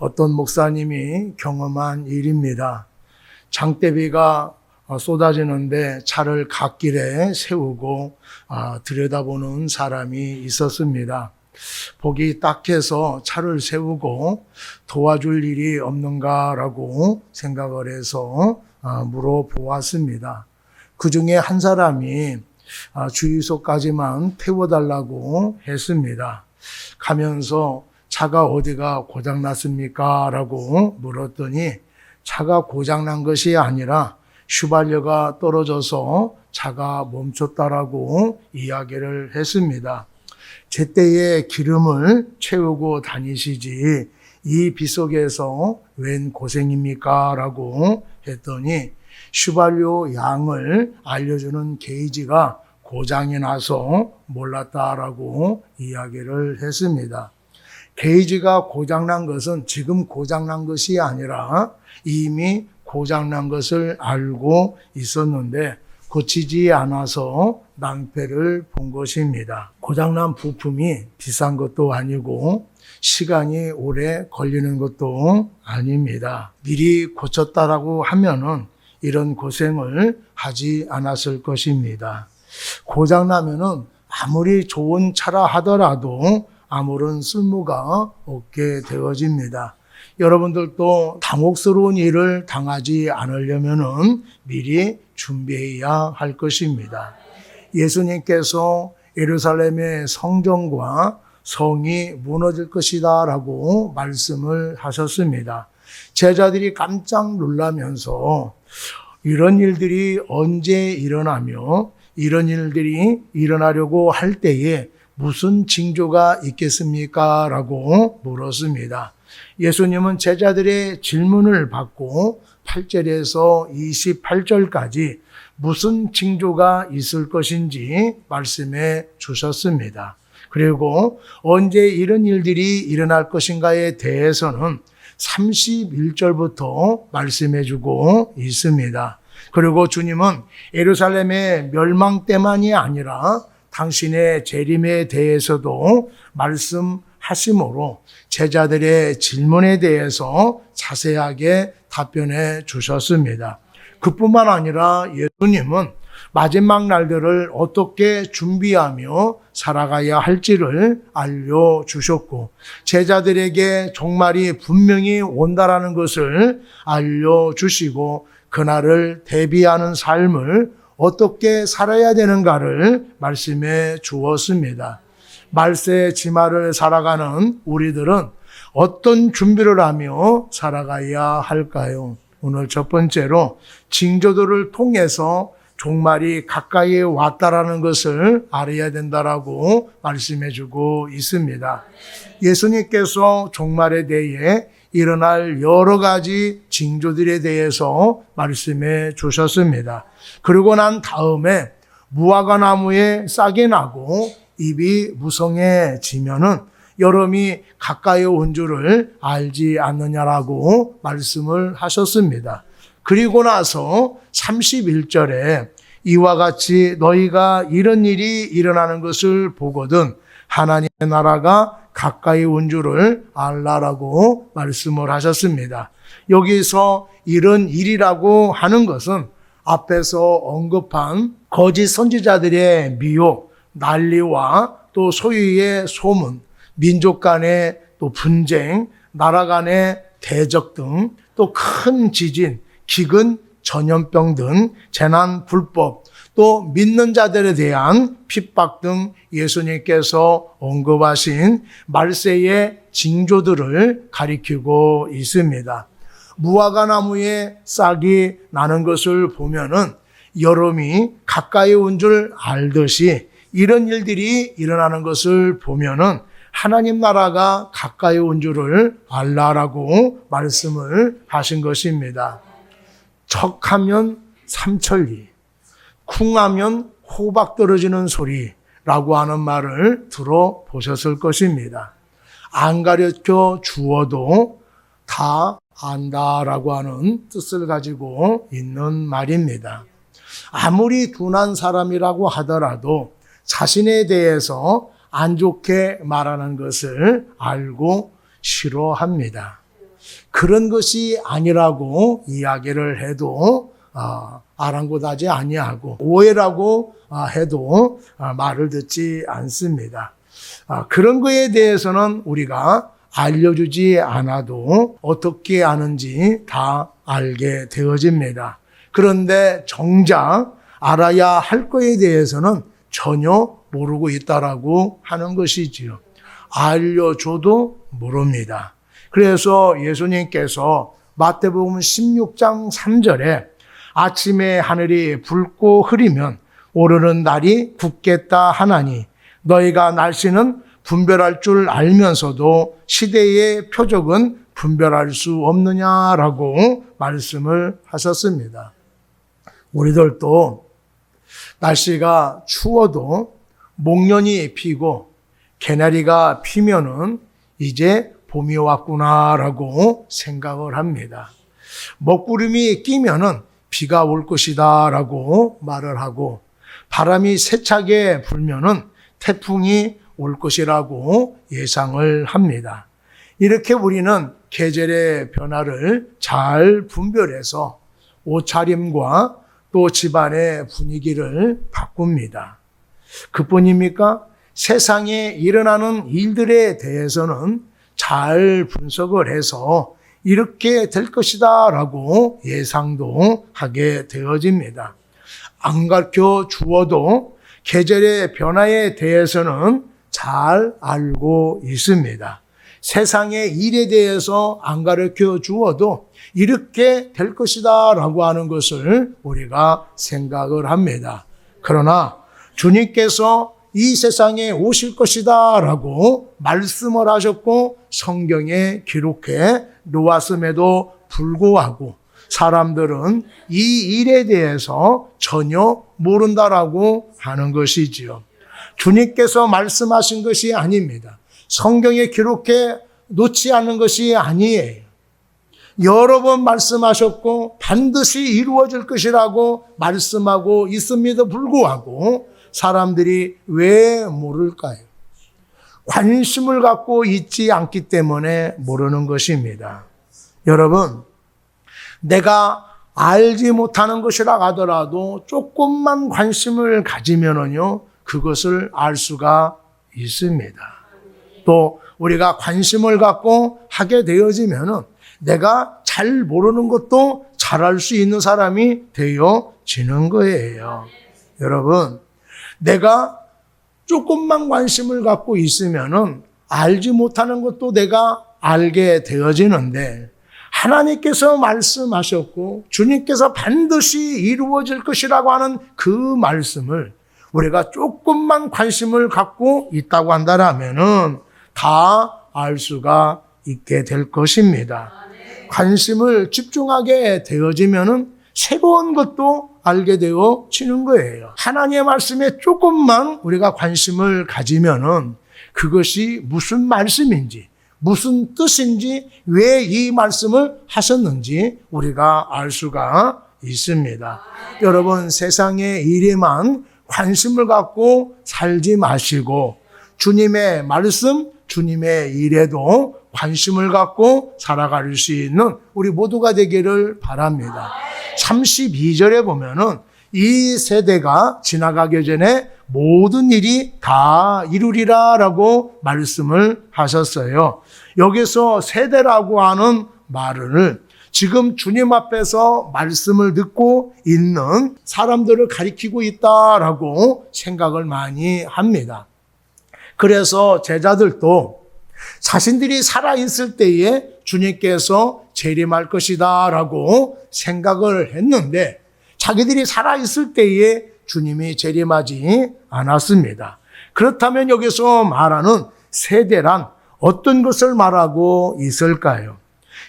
어떤 목사님이 경험한 일입니다. 장대비가 쏟아지는데 차를 갓길에 세우고 들여다보는 사람이 있었습니다. 보기 딱해서 차를 세우고 도와줄 일이 없는가라고 생각을 해서 물어보았습니다. 그 중에 한 사람이 주유소까지만 태워달라고 했습니다. 가면서 차가 어디가 고장났습니까? 라고 물었더니 차가 고장난 것이 아니라 휘발유가 떨어져서 차가 멈췄다라고 이야기를 했습니다. 제때에 기름을 채우고 다니시지 이 빗속에서 웬 고생입니까? 라고 했더니 휘발유 양을 알려주는 게이지가 고장이 나서 몰랐다라고 이야기를 했습니다. 게이지가 고장난 것은 지금 고장난 것이 아니라 이미 고장난 것을 알고 있었는데 고치지 않아서 낭패를 본 것입니다. 고장난 부품이 비싼 것도 아니고 시간이 오래 걸리는 것도 아닙니다. 미리 고쳤다라고 하면은 이런 고생을 하지 않았을 것입니다. 고장나면은 아무리 좋은 차라 하더라도 아무런 쓸모가 없게 되어집니다. 여러분들도 당혹스러운 일을 당하지 않으려면은 미리 준비해야 할 것입니다. 예수님께서 예루살렘의 성전과 성이 무너질 것이다 라고 말씀을 하셨습니다. 제자들이 깜짝 놀라면서 이런 일들이 언제 일어나며 이런 일들이 일어나려고 할 때에 무슨 징조가 있겠습니까? 라고 물었습니다. 예수님은 제자들의 질문을 받고 8절에서 28절까지 무슨 징조가 있을 것인지 말씀해 주셨습니다. 그리고 언제 이런 일들이 일어날 것인가에 대해서는 31절부터 말씀해 주고 있습니다. 그리고 주님은 예루살렘의 멸망 때만이 아니라 당신의 재림에 대해서도 말씀하심으로 제자들의 질문에 대해서 자세하게 답변해 주셨습니다. 그뿐만 아니라 예수님은 마지막 날들을 어떻게 준비하며 살아가야 할지를 알려주셨고 제자들에게 종말이 분명히 온다라는 것을 알려주시고 그날을 대비하는 삶을 어떻게 살아야 되는가를 말씀해 주었습니다. 말세 지마를 살아가는 우리들은 어떤 준비를 하며 살아가야 할까요? 오늘 첫 번째로 징조들을 통해서 종말이 가까이 왔다라는 것을 알아야 된다라고 말씀해 주고 있습니다. 예수님께서 종말에 대해 일어날 여러 가지 징조들에 대해서 말씀해 주셨습니다. 그러고 난 다음에 무화과 나무에 싹이 나고 잎이 무성해지면은 여름이 가까이 온 줄을 알지 않느냐라고 말씀을 하셨습니다. 그리고 나서 31절에 이와 같이 너희가 이런 일이 일어나는 것을 보거든 하나님의 나라가 가까이 온 줄을 알라라고 말씀을 하셨습니다. 여기서 이런 일이라고 하는 것은 앞에서 언급한 거짓 선지자들의 미혹, 난리와 또 소유의 소문, 민족 간의 또 분쟁, 나라 간의 대적 등 또 큰 지진, 기근, 전염병 등 재난, 불법, 또 믿는 자들에 대한 핍박 등 예수님께서 언급하신 말세의 징조들을 가리키고 있습니다. 무화과 나무에 싹이 나는 것을 보면은 여름이 가까이 온 줄 알듯이 이런 일들이 일어나는 것을 보면은 하나님 나라가 가까이 온 줄을 알라라고 말씀을 하신 것입니다. 척하면 삼천리, 쿵하면 호박 떨어지는 소리라고 하는 말을 들어보셨을 것입니다. 안 가르쳐 주어도 다 안다라고 하는 뜻을 가지고 있는 말입니다. 아무리 둔한 사람이라고 하더라도 자신에 대해서 안 좋게 말하는 것을 알고 싫어합니다. 그런 것이 아니라고 이야기를 해도 아랑곳하지 아니하고 오해라고 해도 말을 듣지 않습니다. 그런 거에 대해서는 우리가 알려주지 않아도 어떻게 아는지 다 알게 되어집니다. 그런데 정작 알아야 할 거에 대해서는 전혀 모르고 있다라고 하는 것이지요. 알려줘도 모릅니다. 그래서 예수님께서 마태복음 16장 3절에 아침에 하늘이 붉고 흐리면 오르는 날이 굳겠다 하나니 너희가 날씨는 분별할 줄 알면서도 시대의 표적은 분별할 수 없느냐라고 말씀을 하셨습니다. 우리들도 날씨가 추워도 목련이 피고 개나리가 피면은 이제 봄이 왔구나라고 생각을 합니다. 먹구름이 끼면은 비가 올 것이다라고 말을 하고 바람이 세차게 불면은 태풍이 올 것이라고 예상을 합니다. 이렇게 우리는 계절의 변화를 잘 분별해서 옷차림과 또 집안의 분위기를 바꿉니다. 그뿐입니까? 세상에 일어나는 일들에 대해서는 잘 분석을 해서 이렇게 될 것이다 라고 예상도 하게 되어집니다. 안 가르쳐 주어도 계절의 변화에 대해서는 잘 알고 있습니다. 세상의 일에 대해서 안 가르쳐 주어도 이렇게 될 것이다 라고 하는 것을 우리가 생각을 합니다. 그러나 주님께서 이 세상에 오실 것이다 라고 말씀을 하셨고 성경에 기록해 놓았음에도 불구하고 사람들은 이 일에 대해서 전혀 모른다라고 하는 것이지요. 주님께서 말씀하신 것이 아닙니다. 성경에 기록해 놓지 않는 것이 아니에요. 여러 번 말씀하셨고 반드시 이루어질 것이라고 말씀하고 있음에도 불구하고 사람들이 왜 모를까요? 관심을 갖고 있지 않기 때문에 모르는 것입니다. 여러분, 내가 알지 못하는 것이라 하더라도 조금만 관심을 가지면은요, 그것을 알 수가 있습니다. 또 우리가 관심을 갖고 하게 되어지면은 내가 잘 모르는 것도 잘할 수 있는 사람이 되어지는 거예요. 여러분, 내가 조금만 관심을 갖고 있으면은 알지 못하는 것도 내가 알게 되어지는데 하나님께서 말씀하셨고 주님께서 반드시 이루어질 것이라고 하는 그 말씀을 우리가 조금만 관심을 갖고 있다고 한다면은 다 알 수가 있게 될 것입니다. 관심을 집중하게 되어지면은 새로운 것도 알게 되어지는 거예요. 하나님의 말씀에 조금만 우리가 관심을 가지면은 그것이 무슨 말씀인지, 무슨 뜻인지, 왜 이 말씀을 하셨는지 우리가 알 수가 있습니다. 여러분, 세상의 일에만 관심을 갖고 살지 마시고 주님의 말씀, 주님의 일에도 관심을 갖고 살아갈 수 있는 우리 모두가 되기를 바랍니다. 32절에 보면은 이 세대가 지나가기 전에 모든 일이 다 이루리라 라고 말씀을 하셨어요. 여기서 세대라고 하는 말을 지금 주님 앞에서 말씀을 듣고 있는 사람들을 가리키고 있다라고 생각을 많이 합니다. 그래서 제자들도 자신들이 살아있을 때에 주님께서 재림할 것이다 라고 생각을 했는데 자기들이 살아있을 때에 주님이 재림하지 않았습니다. 그렇다면 여기서 말하는 세대란 어떤 것을 말하고 있을까요?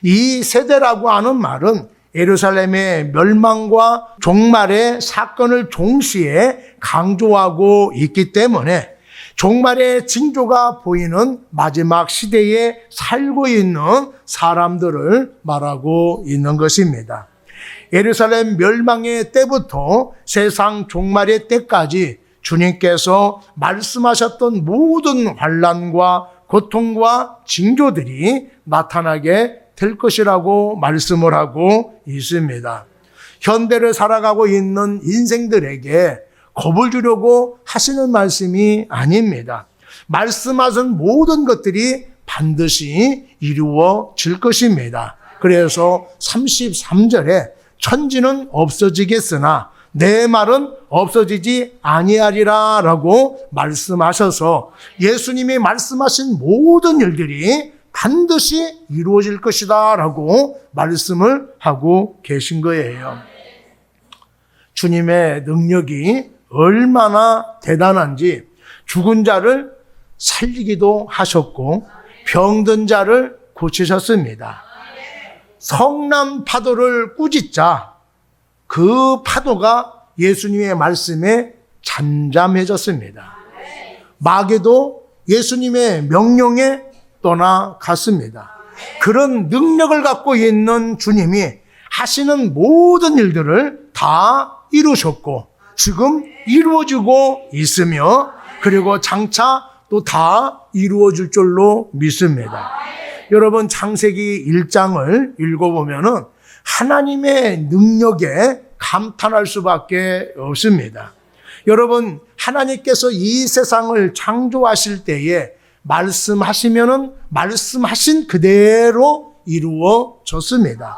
이 세대라고 하는 말은 예루살렘의 멸망과 종말의 사건을 동시에 강조하고 있기 때문에 종말의 징조가 보이는 마지막 시대에 살고 있는 사람들을 말하고 있는 것입니다. 예루살렘 멸망의 때부터 세상 종말의 때까지 주님께서 말씀하셨던 모든 환난과 고통과 징조들이 나타나게 될 것이라고 말씀을 하고 있습니다. 현대를 살아가고 있는 인생들에게 겁을 주려고 하시는 말씀이 아닙니다. 말씀하신 모든 것들이 반드시 이루어질 것입니다. 그래서 33절에 천지는 없어지겠으나 내 말은 없어지지 아니하리라 라고 말씀하셔서 예수님이 말씀하신 모든 일들이 반드시 이루어질 것이다 라고 말씀을 하고 계신 거예요. 주님의 능력이 얼마나 대단한지 죽은 자를 살리기도 하셨고 병든 자를 고치셨습니다. 성남 파도를 꾸짖자 그 파도가 예수님의 말씀에 잠잠해졌습니다. 마귀도 예수님의 명령에 떠나갔습니다. 그런 능력을 갖고 있는 주님이 하시는 모든 일들을 다 이루셨고 지금 이루어지고 있으며 그리고 장차 또 다 이루어질 줄로 믿습니다. 여러분 창세기 1장을 읽어보면은 하나님의 능력에 감탄할 수밖에 없습니다. 여러분 하나님께서 이 세상을 창조하실 때에 말씀하시면은 말씀하신 그대로 이루어졌습니다.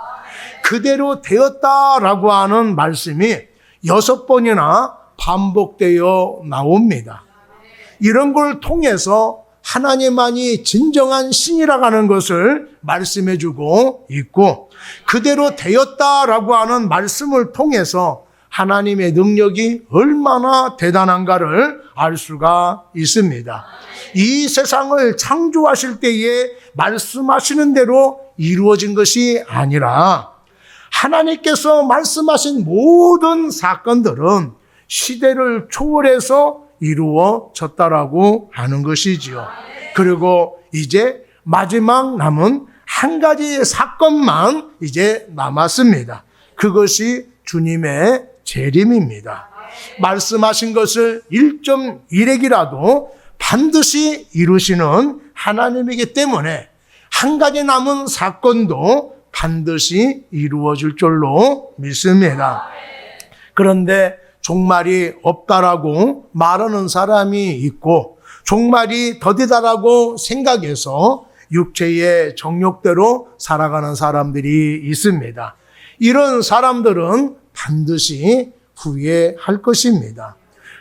그대로 되었다라고 하는 말씀이 6번이나 반복되어 나옵니다. 이런 걸 통해서 하나님만이 진정한 신이라고 하는 것을 말씀해 주고 있고 그대로 되었다라고 하는 말씀을 통해서 하나님의 능력이 얼마나 대단한가를 알 수가 있습니다. 이 세상을 창조하실 때에 말씀하시는 대로 이루어진 것이 아니라 하나님께서 말씀하신 모든 사건들은 시대를 초월해서 이루어졌다라고 하는 것이지요. 그리고 이제 마지막 남은 한 가지 사건만 이제 남았습니다. 그것이 주님의 재림입니다. 말씀하신 것을 1.1핵이라도 반드시 이루시는 하나님이기 때문에 한 가지 남은 사건도 반드시 이루어질 줄로 믿습니다. 그런데 종말이 없다라고 말하는 사람이 있고 종말이 더디다라고 생각해서 육체의 정욕대로 살아가는 사람들이 있습니다. 이런 사람들은 반드시 후회할 것입니다.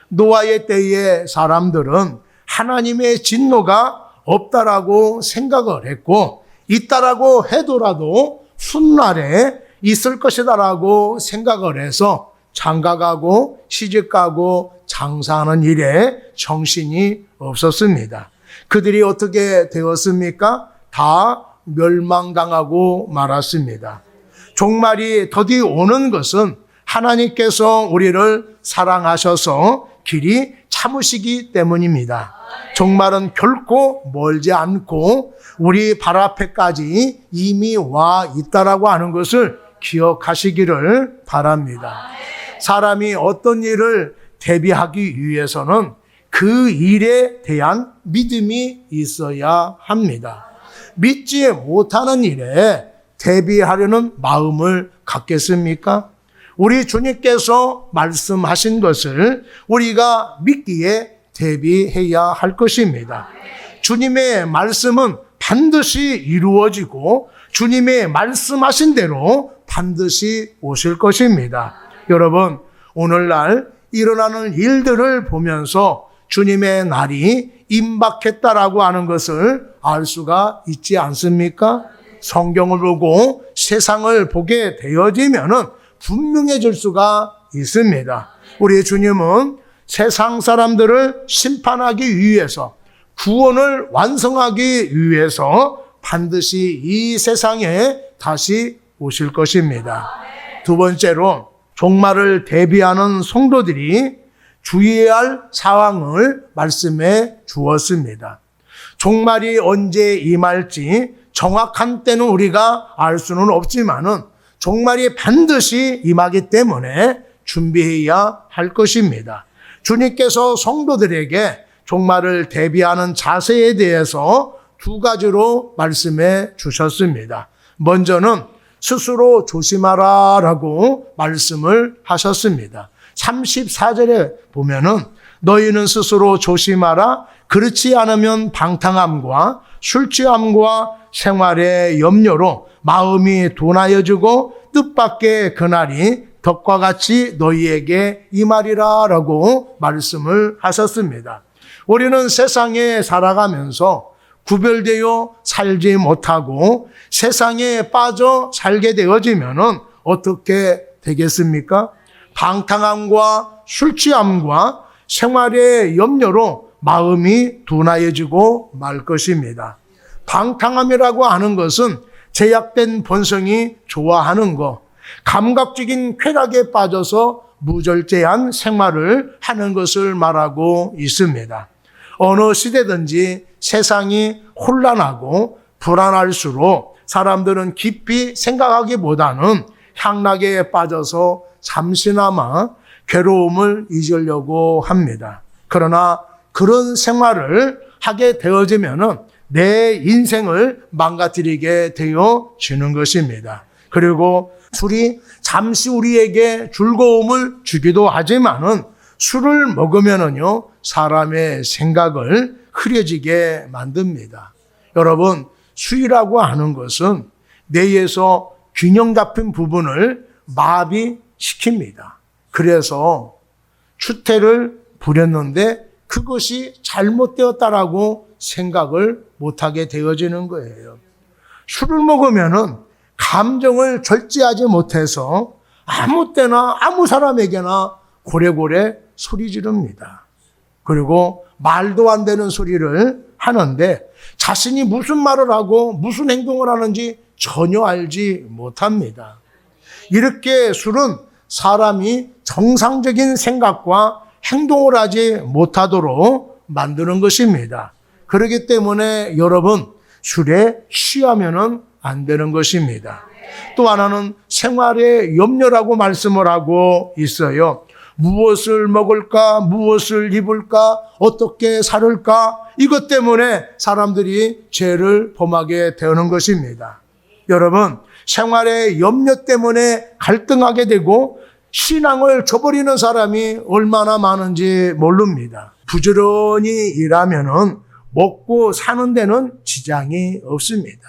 노아의 때의 사람들은 하나님의 진노가 없다라고 생각을 했고 있다라고 해도라도 훗날에 있을 것이다라고 생각을 해서 장가가고 시집가고 장사하는 일에 정신이 없었습니다. 그들이 어떻게 되었습니까? 다 멸망당하고 말았습니다. 종말이 더디 오는 것은 하나님께서 우리를 사랑하셔서 길이 참으시기 때문입니다. 종말은 결코 멀지 않고 우리 발 앞에까지 이미 와 있다라고 하는 것을 기억하시기를 바랍니다. 사람이 어떤 일을 대비하기 위해서는 그 일에 대한 믿음이 있어야 합니다. 믿지 못하는 일에 대비하려는 마음을 갖겠습니까? 우리 주님께서 말씀하신 것을 우리가 믿기에 대비해야 할 것입니다. 주님의 말씀은 반드시 이루어지고 주님의 말씀하신 대로 반드시 오실 것입니다. 여러분, 오늘날 일어나는 일들을 보면서 주님의 날이 임박했다라고 하는 것을 알 수가 있지 않습니까? 성경을 보고 세상을 보게 되어지면은 분명해질 수가 있습니다. 우리 주님은 세상 사람들을 심판하기 위해서 구원을 완성하기 위해서 반드시 이 세상에 다시 오실 것입니다. 두 번째로 종말을 대비하는 성도들이 주의해야 할 상황을 말씀해 주었습니다. 종말이 언제 임할지 정확한 때는 우리가 알 수는 없지만은 종말이 반드시 임하기 때문에 준비해야 할 것입니다. 주님께서 성도들에게 종말을 대비하는 자세에 대해서 두 가지로 말씀해 주셨습니다. 먼저는 스스로 조심하라라고 말씀을 하셨습니다. 34절에 보면은 너희는 스스로 조심하라. 그렇지 않으면 방탕함과 술 취함과 생활의 염려로 마음이 둔하여지고 뜻밖의 그날이 덕과 같이 너희에게 임하리라 라고 말씀을 하셨습니다. 우리는 세상에 살아가면서 구별되어 살지 못하고 세상에 빠져 살게 되어지면 어떻게 되겠습니까? 방탕함과 술 취함과 생활의 염려로 마음이 둔하여지고 말 것입니다. 방탕함이라고 하는 것은 제약된 본성이 좋아하는 것, 감각적인 쾌락에 빠져서 무절제한 생활을 하는 것을 말하고 있습니다. 어느 시대든지 세상이 혼란하고 불안할수록 사람들은 깊이 생각하기보다는 향락에 빠져서 잠시나마 괴로움을 잊으려고 합니다. 그러나 그런 생활을 하게 되어지면 내 인생을 망가뜨리게 되어지는 것입니다. 그리고 술이 잠시 우리에게 즐거움을 주기도 하지만은 술을 먹으면은요, 사람의 생각을 흐려지게 만듭니다. 여러분, 술이라고 하는 것은 뇌에서 균형 잡힌 부분을 마비시킵니다. 그래서 추태를 부렸는데 그것이 잘못되었다라고 생각을 못하게 되어지는 거예요. 술을 먹으면은 감정을 절제하지 못해서 아무 때나 아무 사람에게나 고래고래 소리 지릅니다. 그리고 말도 안 되는 소리를 하는데 자신이 무슨 말을 하고 무슨 행동을 하는지 전혀 알지 못합니다. 이렇게 술은 사람이 정상적인 생각과 행동을 하지 못하도록 만드는 것입니다. 그렇기 때문에 여러분, 술에 취하면은 안 되는 것입니다. 또 하나는 생활의 염려라고 말씀을 하고 있어요. 무엇을 먹을까? 무엇을 입을까? 어떻게 살을까? 이것 때문에 사람들이 죄를 범하게 되는 것입니다. 여러분, 생활의 염려 때문에 갈등하게 되고 신앙을 저버리는 사람이 얼마나 많은지 모릅니다. 부지런히 일하면은 먹고 사는 데는 지장이 없습니다.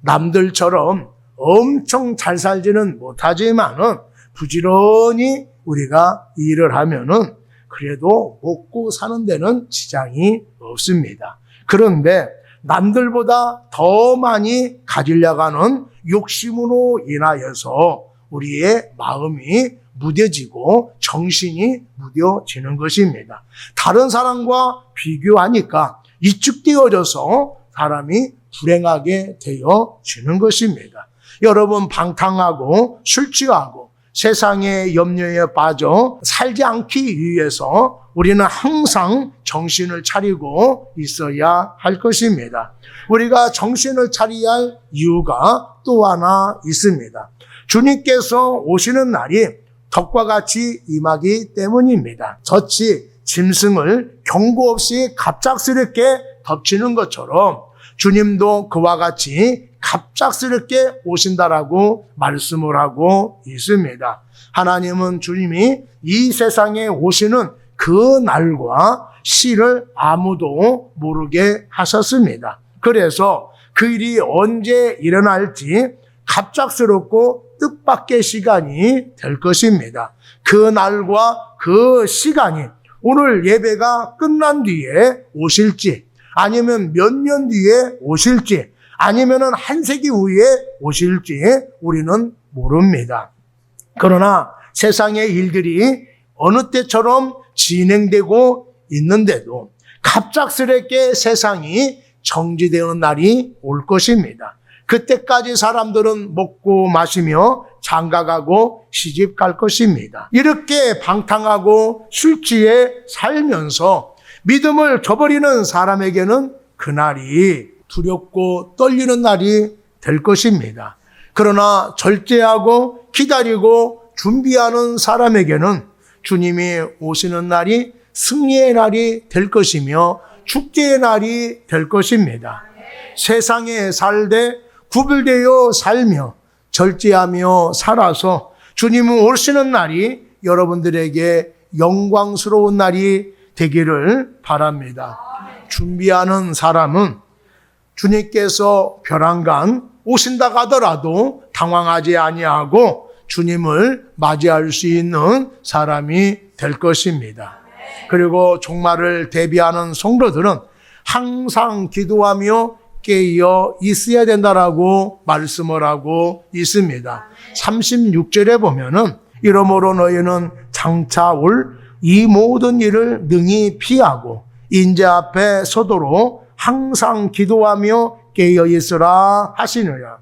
남들처럼 엄청 잘 살지는 못하지만은 부지런히 우리가 일을 하면은 그래도 먹고 사는 데는 지장이 없습니다. 그런데 남들보다 더 많이 가지려고 하는 욕심으로 인하여서 우리의 마음이 무뎌지고 정신이 무뎌지는 것입니다. 다른 사람과 비교하니까 이축되어져서 사람이 불행하게 되어지는 것입니다. 여러분, 방탕하고 술 취하고 세상의 염려에 빠져 살지 않기 위해서 우리는 항상 정신을 차리고 있어야 할 것입니다. 우리가 정신을 차려야 할 이유가 또 하나 있습니다. 주님께서 오시는 날이 덕과 같이 임하기 때문입니다. 젖이 짐승을 경고 없이 갑작스럽게 덮치는 것처럼 주님도 그와 같이 갑작스럽게 오신다라고 말씀을 하고 있습니다. 하나님은 주님이 이 세상에 오시는 그 날과 시를 아무도 모르게 하셨습니다. 그래서 그 일이 언제 일어날지 갑작스럽고 뜻밖의 시간이 될 것입니다. 그 날과 그 시간이 오늘 예배가 끝난 뒤에 오실지, 아니면 몇 년 뒤에 오실지, 아니면은 한 세기 후에 오실지 우리는 모릅니다. 그러나 세상의 일들이 어느 때처럼 진행되고 있는데도 갑작스럽게 세상이 정지되는 날이 올 것입니다. 그때까지 사람들은 먹고 마시며 장가가고 시집 갈 것입니다. 이렇게 방탕하고 술 취해 살면서 믿음을 저버리는 사람에게는 그날이 두렵고 떨리는 날이 될 것입니다. 그러나 절제하고 기다리고 준비하는 사람에게는 주님이 오시는 날이 승리의 날이 될 것이며 축제의 날이 될 것입니다. 세상에 살되 구별되어 살며 절제하며 살아서 주님은 오시는 날이 여러분들에게 영광스러운 날이 되기를 바랍니다. 준비하는 사람은 주님께서 벼랑간 오신다 하더라도 당황하지 아니하고 주님을 맞이할 수 있는 사람이 될 것입니다. 그리고 종말을 대비하는 성도들은 항상 기도하며 깨어 있어야 된다라고 말씀을 하고 있습니다. 36절에 보면은 이러므로 너희는 장차 올 이 모든 일을 능히 피하고 인재 앞에 서도록 항상 기도하며 깨어 있으라 하시느냐.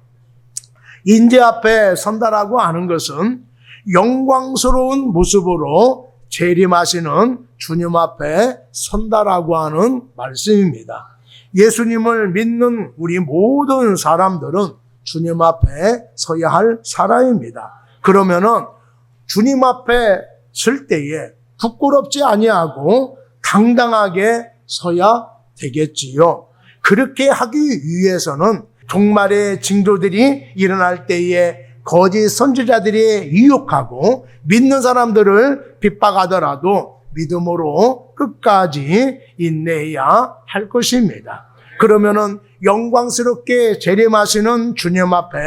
인재 앞에 선다라고 하는 것은 영광스러운 모습으로 재림하시는 주님 앞에 선다라고 하는 말씀입니다. 예수님을 믿는 우리 모든 사람들은 주님 앞에 서야 할 사람입니다. 그러면은 주님 앞에 설 때에 부끄럽지 아니하고 당당하게 서야 되겠지요. 그렇게 하기 위해서는 종말의 징조들이 일어날 때에 거짓 선지자들이 유혹하고 믿는 사람들을 핍박하더라도 믿음으로 끝까지 인내해야 할 것입니다. 그러면은 영광스럽게 재림하시는 주님 앞에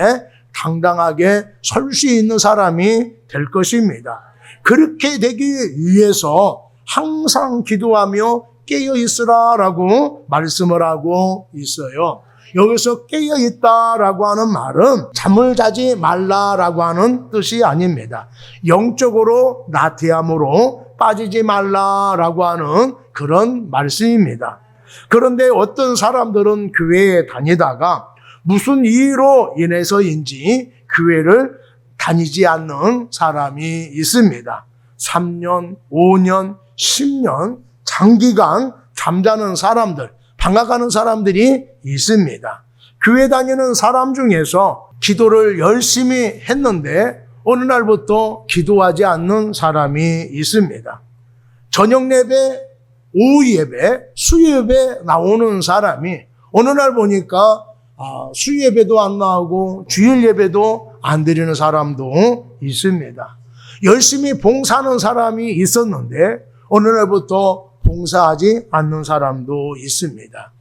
당당하게 설 수 있는 사람이 될 것입니다. 그렇게 되기 위해서 항상 기도하며 깨어 있으라라고 말씀을 하고 있어요. 여기서 깨어 있다라고 하는 말은 잠을 자지 말라라고 하는 뜻이 아닙니다. 영적으로 나태함으로 빠지지 말라라고 하는 그런 말씀입니다. 그런데 어떤 사람들은 교회에 다니다가 무슨 이유로 인해서인지 교회를 다니지 않는 사람이 있습니다. 3년, 5년, 10년 장기간 잠자는 사람들, 방학하는 사람들이 있습니다. 교회 다니는 사람 중에서 기도를 열심히 했는데 어느 날부터 기도하지 않는 사람이 있습니다. 저녁 예배, 오후 예배, 수요 예배 나오는 사람이 어느 날 보니까 수요 예배도 안 나오고 주일 예배도 안 드리는 사람도 있습니다. 열심히 봉사하는 사람이 있었는데 어느 날부터 봉사하지 않는 사람도 있습니다.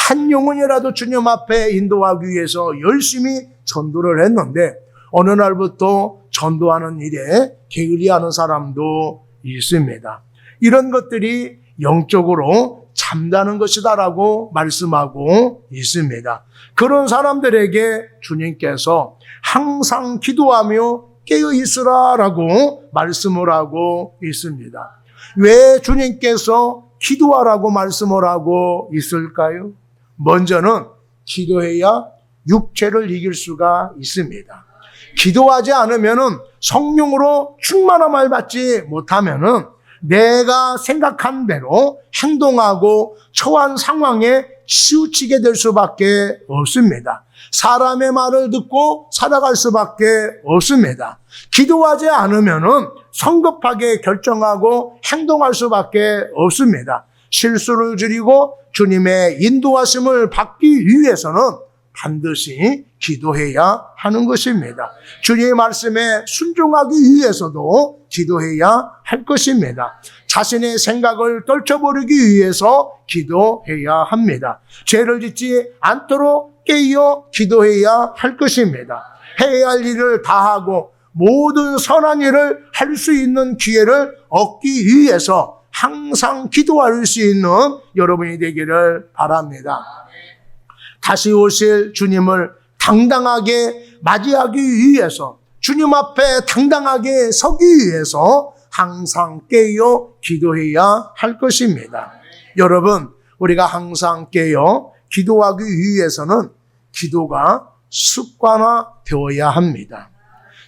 한 영혼이라도 주님 앞에 인도하기 위해서 열심히 전도를 했는데 어느 날부터 전도하는 일에 게을리하는 사람도 있습니다. 이런 것들이 영적으로 잠자는 것이다라고 말씀하고 있습니다. 그런 사람들에게 주님께서 항상 기도하며 깨어 있으라라고 말씀을 하고 있습니다. 왜 주님께서 기도하라고 말씀을 하고 있을까요? 먼저는 기도해야 육체를 이길 수가 있습니다. 기도하지 않으면은 성령으로 충만함을 받지 못하면은 내가 생각한 대로 행동하고 처한 상황에 치우치게 될 수밖에 없습니다. 사람의 말을 듣고 살아갈 수밖에 없습니다. 기도하지 않으면은 성급하게 결정하고 행동할 수밖에 없습니다. 실수를 줄이고 주님의 인도하심을 받기 위해서는 반드시 기도해야 하는 것입니다. 주님의 말씀에 순종하기 위해서도 기도해야 할 것입니다. 자신의 생각을 떨쳐버리기 위해서 기도해야 합니다. 죄를 짓지 않도록 깨어 기도해야 할 것입니다. 해야 할 일을 다하고 모든 선한 일을 할 수 있는 기회를 얻기 위해서 항상 기도할 수 있는 여러분이 되기를 바랍니다. 다시 오실 주님을 당당하게 맞이하기 위해서 주님 앞에 당당하게 서기 위해서 항상 깨어 기도해야 할 것입니다. 여러분, 우리가 항상 깨어 기도하기 위해서는 기도가 습관화되어야 합니다.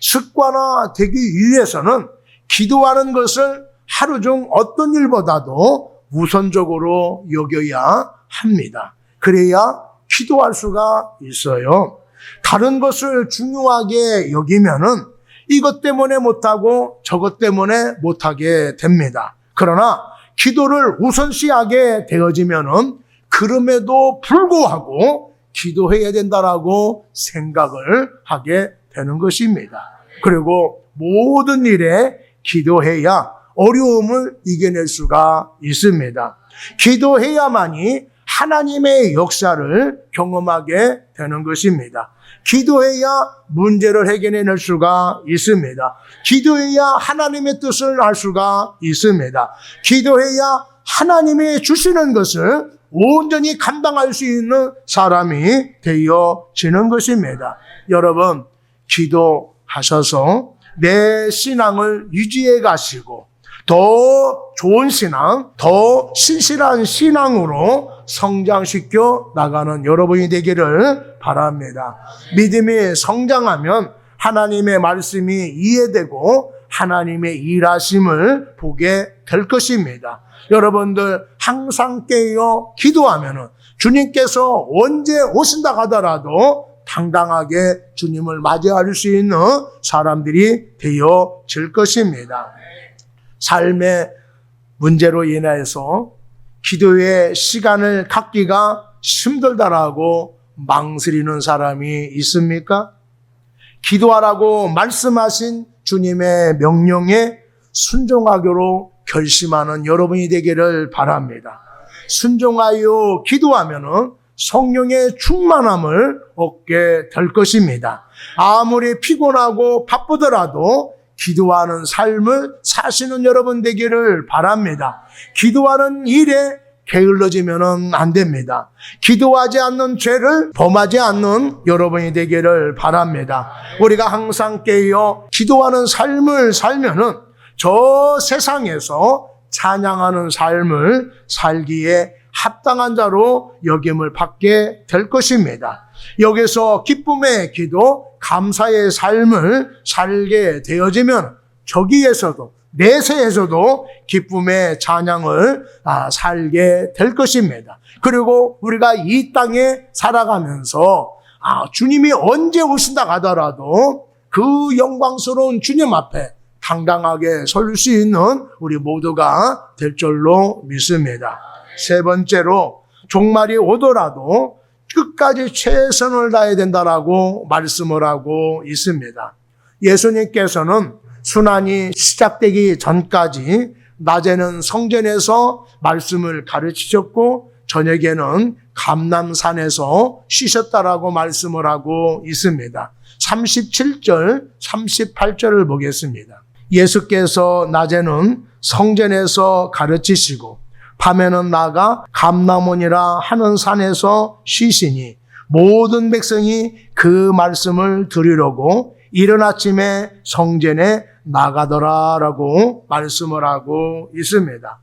습관화되기 위해서는 기도하는 것을 하루 중 어떤 일보다도 우선적으로 여겨야 합니다. 그래야 기도할 수가 있어요. 다른 것을 중요하게 여기면은 이것 때문에 못하고 저것 때문에 못하게 됩니다. 그러나 기도를 우선시하게 되어지면은 그럼에도 불구하고 기도해야 된다라고 생각을 하게 되는 것입니다. 그리고 모든 일에 기도해야 어려움을 이겨낼 수가 있습니다. 기도해야만이 하나님의 역사를 경험하게 되는 것입니다. 기도해야 문제를 해결해낼 수가 있습니다. 기도해야 하나님의 뜻을 알 수가 있습니다. 기도해야 하나님이 주시는 것을 온전히 감당할 수 있는 사람이 되어지는 것입니다. 여러분, 기도하셔서 내 신앙을 유지해 가시고 더 좋은 신앙, 더 신실한 신앙으로 성장시켜 나가는 여러분이 되기를 바랍니다. 믿음이 성장하면 하나님의 말씀이 이해되고 하나님의 일하심을 보게 될 것입니다. 여러분들 항상 깨어 기도하면 주님께서 언제 오신다 하더라도 당당하게 주님을 맞이할 수 있는 사람들이 되어질 것입니다. 삶의 문제로 인해서 기도의 시간을 갖기가 힘들다라고 망설이는 사람이 있습니까? 기도하라고 말씀하신 주님의 명령에 순종하기로 결심하는 여러분이 되기를 바랍니다. 순종하여 기도하면은 성령의 충만함을 얻게 될 것입니다. 아무리 피곤하고 바쁘더라도 기도하는 삶을 사시는 여러분 되기를 바랍니다. 기도하는 일에 게을러지면 안 됩니다. 기도하지 않는 죄를 범하지 않는 여러분이 되기를 바랍니다. 우리가 항상 깨어 기도하는 삶을 살면은 저 세상에서 찬양하는 삶을 살기에 합당한 자로 여김을 받게 될 것입니다. 여기서 기쁨의 기도, 감사의 삶을 살게 되어지면 저기에서도 내세에서도 기쁨의 찬양을 살게 될 것입니다. 그리고 우리가 이 땅에 살아가면서 주님이 언제 오신다 하더라도 그 영광스러운 주님 앞에 당당하게 설 수 있는 우리 모두가 될 줄로 믿습니다. 세 번째로 종말이 오더라도 끝까지 최선을 다해야 된다라고 말씀을 하고 있습니다. 예수님께서는 순환이 시작되기 전까지 낮에는 성전에서 말씀을 가르치셨고 저녁에는 감람산에서 쉬셨다라고 말씀을 하고 있습니다. 37절, 38절을 보겠습니다. 예수께서 낮에는 성전에서 가르치시고 밤에는 나가 감람원이라 하는 산에서 쉬시니 모든 백성이 그 말씀을 들으려고 이른 아침에 성전에 나가더라라고 말씀을 하고 있습니다.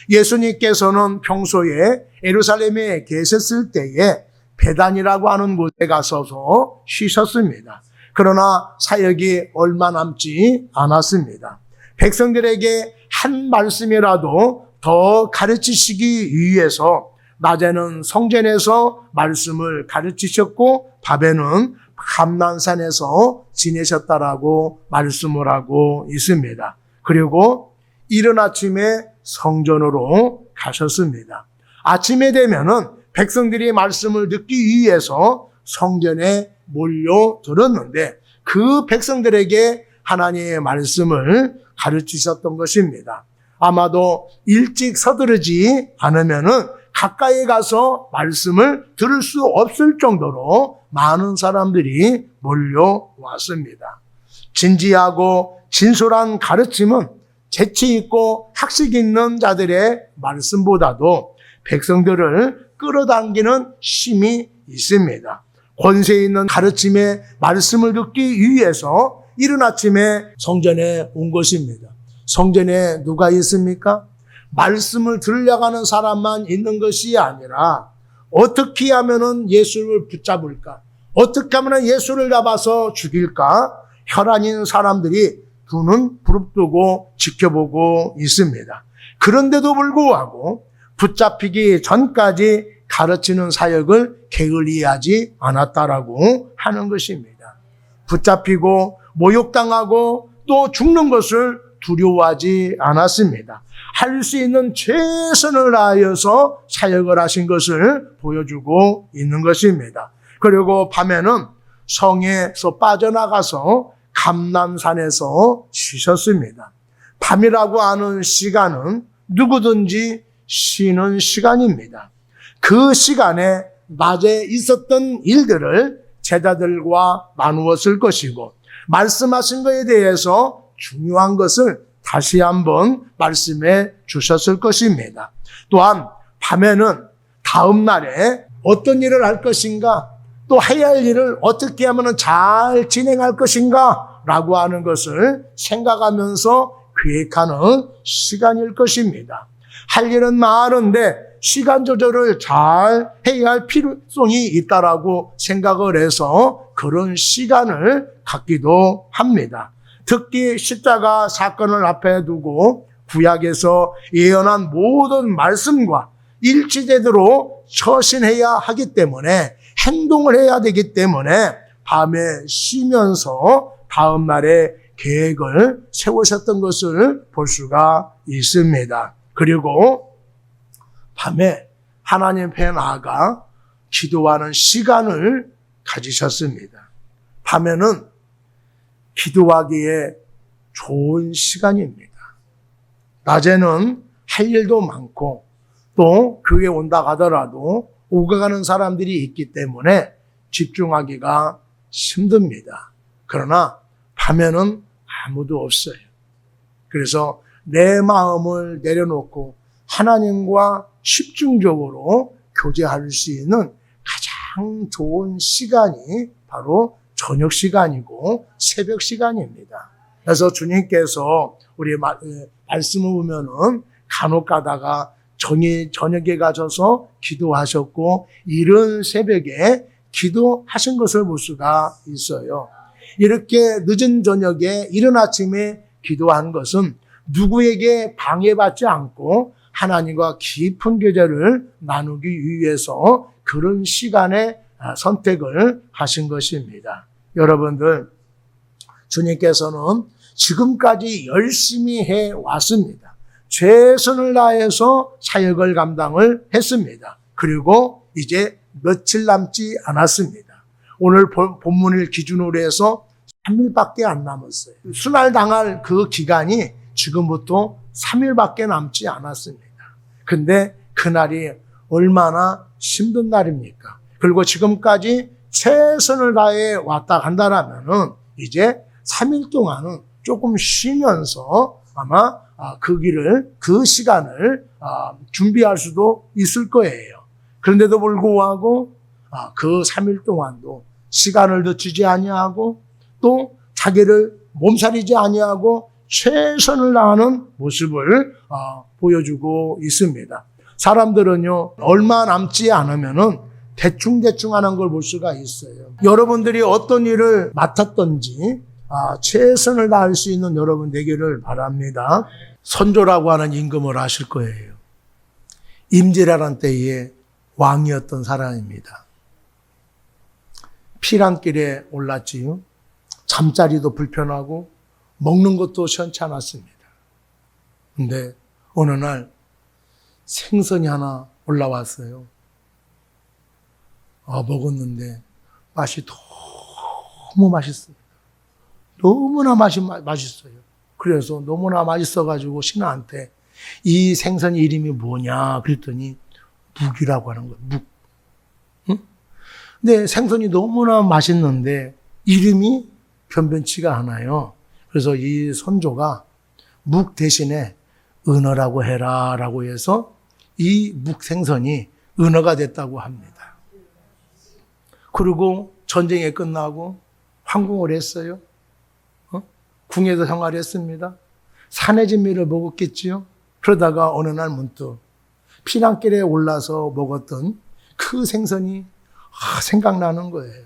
예수님께서는 평소에 예루살렘에 계셨을 때에 베단이라고 하는 곳에 가서서 쉬셨습니다. 그러나 사역이 얼마 남지 않았습니다. 백성들에게 한 말씀이라도 더 가르치시기 위해서 낮에는 성전에서 말씀을 가르치셨고 밤에는 감람산에서 지내셨다라고 말씀을 하고 있습니다. 그리고 이른 아침에 성전으로 가셨습니다. 아침에 되면은 백성들이 말씀을 듣기 위해서 성전에 몰려들었는데 그 백성들에게 하나님의 말씀을 가르치셨던 것입니다. 아마도 일찍 서두르지 않으면은 가까이 가서 말씀을 들을 수 없을 정도로 많은 사람들이 몰려왔습니다. 진지하고 진솔한 가르침은 재치 있고 학식 있는 자들의 말씀보다도 백성들을 끌어당기는 힘이 있습니다. 권세 있는 가르침의 말씀을 듣기 위해서 이른 아침에 성전에 온 것입니다. 성전에 누가 있습니까? 말씀을 들으려고 하는 사람만 있는 것이 아니라 어떻게 하면은 예수를 붙잡을까? 어떻게 하면 예수를 잡아서 죽일까? 혈안인 사람들이 두 눈 부릅뜨고 지켜보고 있습니다. 그런데도 불구하고 붙잡히기 전까지 가르치는 사역을 게을리하지 않았다라고 하는 것입니다. 붙잡히고 모욕당하고 또 죽는 것을 두려워하지 않았습니다. 할 수 있는 최선을 다하여서 사역을 하신 것을 보여주고 있는 것입니다. 그리고 밤에는 성에서 빠져나가서 감람산에서 쉬셨습니다. 밤이라고 하는 시간은 누구든지 쉬는 시간입니다. 그 시간에 낮에 있었던 일들을 제자들과 나누었을 것이고 말씀하신 것에 대해서 중요한 것을 다시 한번 말씀해 주셨을 것입니다. 또한 밤에는 다음 날에 어떤 일을 할 것인가, 또 해야 할 일을 어떻게 하면 잘 진행할 것인가 라고 하는 것을 생각하면서 계획하는 시간일 것입니다. 할 일은 많은데 시간 조절을 잘 해야 할 필요성이 있다라고 생각을 해서 그런 시간을 갖기도 합니다. 특히 십자가 사건을 앞에 두고 구약에서 예언한 모든 말씀과 일치제대로 처신해야 하기 때문에 행동을 해야 되기 때문에 밤에 쉬면서 다음 날에 계획을 세우셨던 것을 볼 수가 있습니다. 그리고 밤에 하나님 앞에 나아가 기도하는 시간을 가지셨습니다. 밤에는 기도하기에 좋은 시간입니다. 낮에는 할 일도 많고 또 교회에 온다 하더라도 오고 가는 사람들이 있기 때문에 집중하기가 힘듭니다. 그러나 밤에는 아무도 없어요. 그래서 내 마음을 내려놓고 하나님과 집중적으로 교제할 수 있는 가장 좋은 시간이 바로 저녁 시간이고 새벽 시간입니다. 그래서 주님께서 우리 말씀을 보면은 간혹 가다가 저녁에 가셔서 기도하셨고 이른 새벽에 기도하신 것을 볼 수가 있어요. 이렇게 늦은 저녁에 이른 아침에 기도한 것은 누구에게 방해받지 않고 하나님과 깊은 교제를 나누기 위해서 그런 시간에 선택을 하신 것입니다. 여러분들, 주님께서는 지금까지 열심히 해왔습니다. 최선을 다해서 사역을 감당을 했습니다. 그리고 이제 며칠 남지 않았습니다. 오늘 본문을 기준으로 해서 3일밖에 안 남았어요. 순환당할 그 기간이 지금부터 3일밖에 남지 않았습니다. 근데 그날이 얼마나 힘든 날입니까? 그리고 지금까지 최선을 다해 왔다 간다라면은 이제 3일 동안은 조금 쉬면서 아마 그 시간을 준비할 수도 있을 거예요. 그런데도 불구하고 그 3일 동안도 시간을 늦추지 아니하고 또 자기를 몸살이지 아니하고 최선을 다하는 모습을 보여주고 있습니다. 사람들은요, 얼마 남지 않으면은 대충 하는 걸 볼 수가 있어요. 여러분들이 어떤 일을 맡았던지 최선을 다할 수 있는 여러분 되기를 바랍니다. 선조라고 하는 임금을 아실 거예요. 임진왜란 때에 왕이었던 사람입니다. 피란길에 올랐지요. 잠자리도 불편하고 먹는 것도 시원치 않았습니다. 근데 어느 날 생선이 하나 올라왔어요. 먹었는데 맛이 너무 맛있어요. 너무나 맛있어요. 그래서 너무나 맛있어가지고 신하한테 이 생선 이름이 뭐냐 그랬더니 묵이라고 하는 거예요. 묵. 응? 근데 생선이 너무나 맛있는데 이름이 변변치가 않아요. 그래서 이 선조가 묵 대신에 은어라고 해라 라고 해서 이 묵 생선이 은어가 됐다고 합니다. 그리고 전쟁이 끝나고 황궁을 했어요. 궁에서 생활했습니다. 산의 진미를 먹었겠지요. 그러다가 어느 날 문득 피난길에 올라서 먹었던 그 생선이 생각나는 거예요.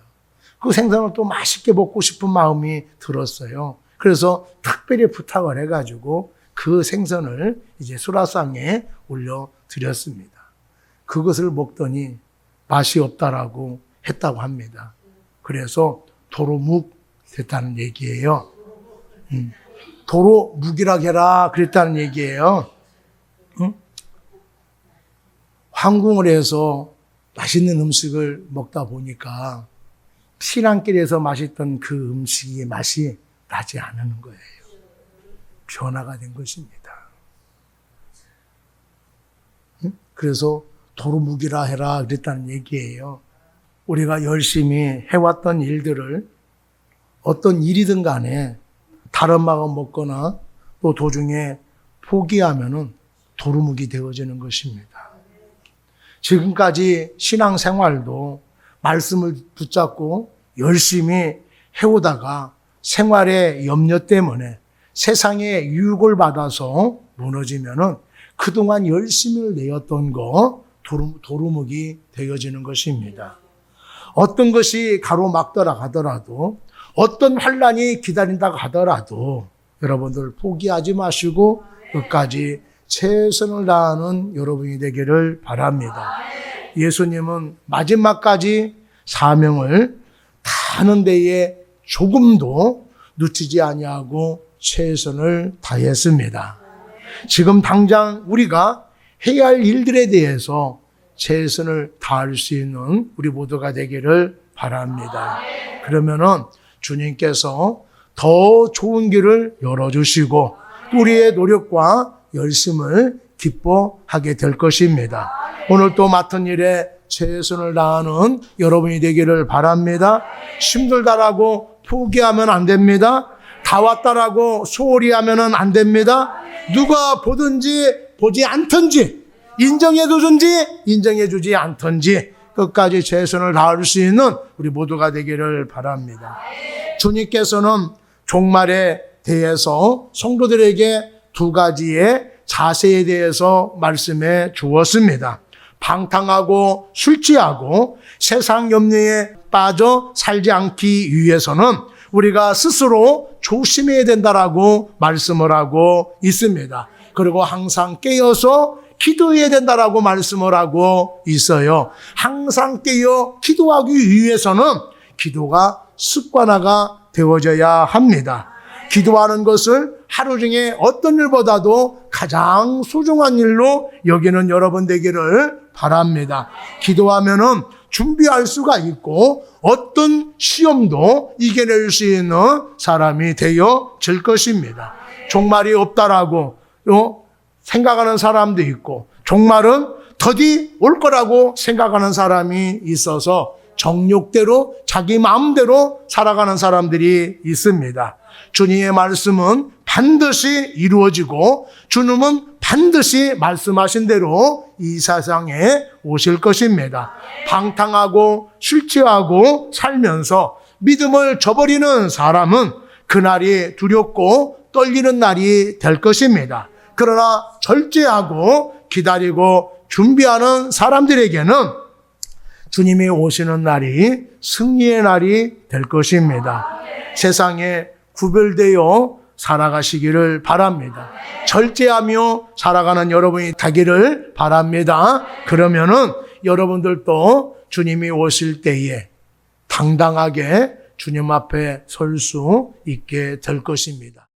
그 생선을 또 맛있게 먹고 싶은 마음이 들었어요. 그래서 특별히 부탁을 해가지고 그 생선을 이제 수라상에 올려드렸습니다. 그것을 먹더니 맛이 없다라고 했다고 합니다. 그래서 도로묵 됐다는 얘기예요. 도로묵이라 해라 그랬다는 얘기예요. 황궁을 해서 맛있는 음식을 먹다 보니까 신앙길에서 마셨던 그 음식의 맛이 나지 않는 거예요. 변화가 된 것입니다. 그래서 도루묵이라 해라 그랬다는 얘기예요. 우리가 열심히 해왔던 일들을 어떤 일이든 간에 다른 마음 먹거나 또 도중에 포기하면은 도루묵이 되어지는 것입니다. 지금까지 신앙생활도 말씀을 붙잡고 열심히 해오다가 생활의 염려 때문에 세상의 유혹을 받아서 무너지면은 그동안 열심히 내었던 거 도루묵이 되어지는 것입니다. 어떤 것이 가로막더라 하더라도 어떤 환란이 기다린다고 하더라도 여러분들 포기하지 마시고 끝까지 최선을 다하는 여러분이 되기를 바랍니다. 예수님은 마지막까지 사명을 다하는 데에 조금도 놓치지 아니하고 최선을 다했습니다. 지금 당장 우리가 해야 할 일들에 대해서 최선을 다할 수 있는 우리 모두가 되기를 바랍니다. 그러면은 주님께서 더 좋은 길을 열어주시고 우리의 노력과 열심을 기뻐하게 될 것입니다. 오늘 또 맡은 일에 최선을 다하는 여러분이 되기를 바랍니다. 힘들다라고 포기하면 안 됩니다. 다 왔다라고 소홀히 하면 안 됩니다. 누가 보든지 보지 않든지 인정해주든지 인정해주지 않든지 끝까지 최선을 다할 수 있는 우리 모두가 되기를 바랍니다. 주님께서는 종말에 대해서 성도들에게 두 가지의 자세에 대해서 말씀해 주었습니다. 방탕하고 술 취하고 세상 염려에 빠져 살지 않기 위해서는 우리가 스스로 조심해야 된다라고 말씀을 하고 있습니다. 그리고 항상 깨어서 기도해야 된다라고 말씀을 하고 있어요. 항상 깨어 기도하기 위해서는 기도가 습관화가 되어져야 합니다. 기도하는 것을 하루 중에 어떤 일보다도 가장 소중한 일로 여기는 여러분 되기를 바랍니다. 기도하면은 준비할 수가 있고 어떤 시험도 이겨낼 수 있는 사람이 되어질 것입니다. 종말이 없다라고 생각하는 사람도 있고 종말은 더디 올 거라고 생각하는 사람이 있어서 정욕대로 자기 마음대로 살아가는 사람들이 있습니다. 주님의 말씀은 반드시 이루어지고 주님은 반드시 말씀하신 대로 이 세상에 오실 것입니다. 방탕하고 술 취하고 살면서 믿음을 저버리는 사람은 그날이 두렵고 떨리는 날이 될 것입니다. 그러나 절제하고 기다리고 준비하는 사람들에게는 주님이 오시는 날이 승리의 날이 될 것입니다. 세상에 구별되어 살아가시기를 바랍니다. 절제하며 살아가는 여러분이 되기를 바랍니다. 그러면은 여러분들도 주님이 오실 때에 당당하게 주님 앞에 설 수 있게 될 것입니다.